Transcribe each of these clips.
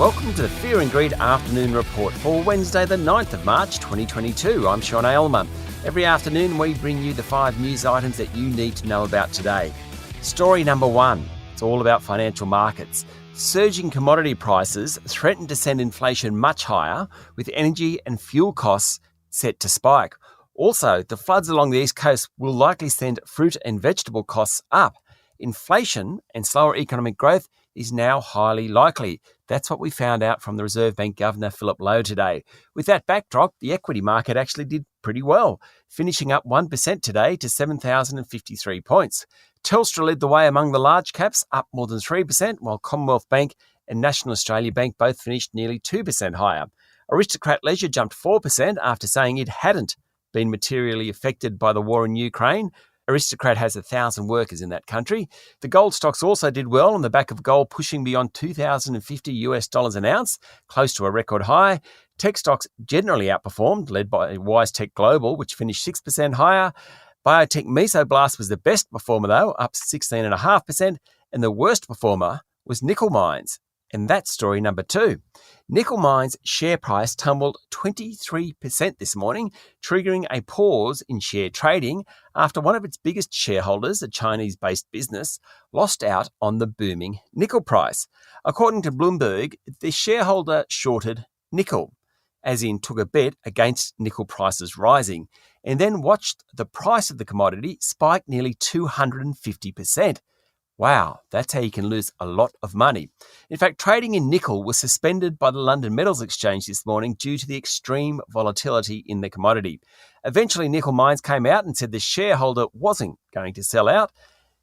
Welcome to the Fear and Greed Afternoon Report for Wednesday the 9th of March 2022. I'm Sean Aylmer. Every afternoon we bring you the 5 news items that you need to know about today. Story number 1, it's all about financial markets. Surging commodity prices threaten to send inflation much higher, with energy and fuel costs set to spike. Also, the floods along the East Coast will likely send fruit and vegetable costs up. Inflation and slower economic growth is now highly likely. That's what we found out from the Reserve Bank Governor Philip Lowe today. With that backdrop, the equity market actually did pretty well, finishing up 1% today to 7,053 points. Telstra led the way among the large caps, up more than 3%, while Commonwealth Bank and National Australia Bank both finished nearly 2% higher. Aristocrat Leisure jumped 4% after saying it hadn't been materially affected by the war in Ukraine. Aristocrat has 1,000 workers in that country. The gold stocks also did well on the back of gold pushing beyond $2,050 an ounce, close to a record high. Tech stocks generally outperformed, led by WiseTech Global, which finished 6% higher. Biotech Mesoblast was the best performer, though, up 16.5%, and the worst performer was Nickel Mines. And that's story number 2. Nickel Mines' share price tumbled 23% this morning, triggering a pause in share trading after one of its biggest shareholders, a Chinese-based business, lost out on the booming nickel price. According to Bloomberg, the shareholder shorted nickel, as in took a bet against nickel prices rising, and then watched the price of the commodity spike nearly 250%. Wow, that's how you can lose a lot of money. In fact, trading in nickel was suspended by the London Metals Exchange this morning due to the extreme volatility in the commodity. Eventually, Nickel Mines came out and said the shareholder wasn't going to sell out.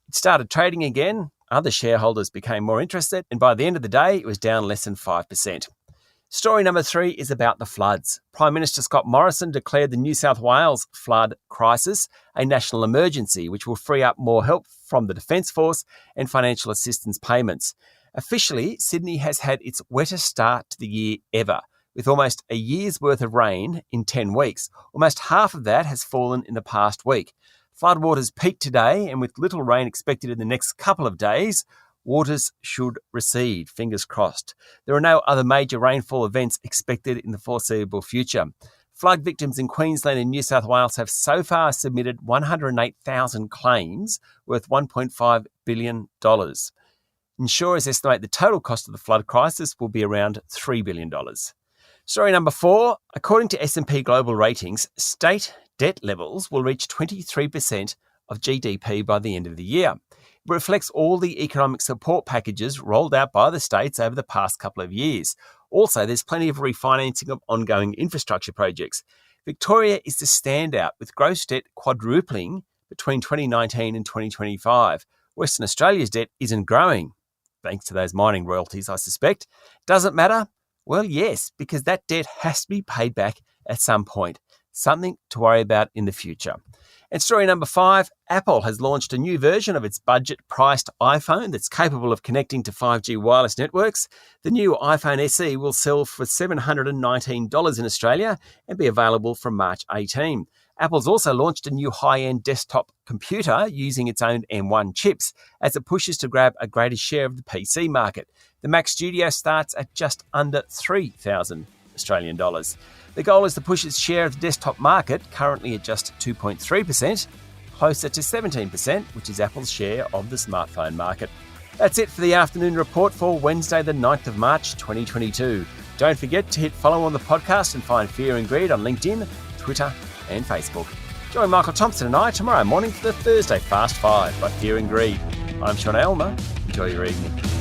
It started trading again. Other shareholders became more interested, and by the end of the day, it was down less than 5%. Story number 3 is about the floods. Prime Minister Scott Morrison declared the New South Wales flood crisis a national emergency, which will free up more help from the Defence Force and financial assistance payments. Officially, Sydney has had its wettest start to the year ever, with almost a year's worth of rain in 10 weeks. Almost half of that has fallen in the past week. Floodwaters peaked today, and with little rain expected in the next couple of days, waters should recede, fingers crossed. There are no other major rainfall events expected in the foreseeable future. Flood victims in Queensland and New South Wales have so far submitted 108,000 claims worth $1.5 billion. Insurers estimate the total cost of the flood crisis will be around $3 billion. Story number 4, according to S&P Global Ratings, state debt levels will reach 23% of GDP by the end of the year. It reflects all the economic support packages rolled out by the states over the past couple of years. Also, there's plenty of refinancing of ongoing infrastructure projects. Victoria is the standout, with gross debt quadrupling between 2019 and 2025. Western Australia's debt isn't growing, thanks to those mining royalties, I suspect. Does it matter? Well, yes, because that debt has to be paid back at some point. Something to worry about in the future. And story number 5, Apple has launched a new version of its budget-priced iPhone that's capable of connecting to 5G wireless networks. The new iPhone SE will sell for $719 in Australia and be available from March 18. Apple's also launched a new high-end desktop computer using its own M1 chips as it pushes to grab a greater share of the PC market. The Mac Studio starts at just under $3,000 Australian dollars. The goal is to push its share of the desktop market, currently at just 2.3%, closer to 17%, which is Apple's share of the smartphone market. That's it for the afternoon report for Wednesday, the 9th of March, 2022. Don't forget to hit follow on the podcast and find Fear and Greed on LinkedIn, Twitter, and Facebook. Join Michael Thompson and I tomorrow morning for the Thursday Fast 5 by Fear and Greed. I'm Sean Aylmer. Enjoy your evening.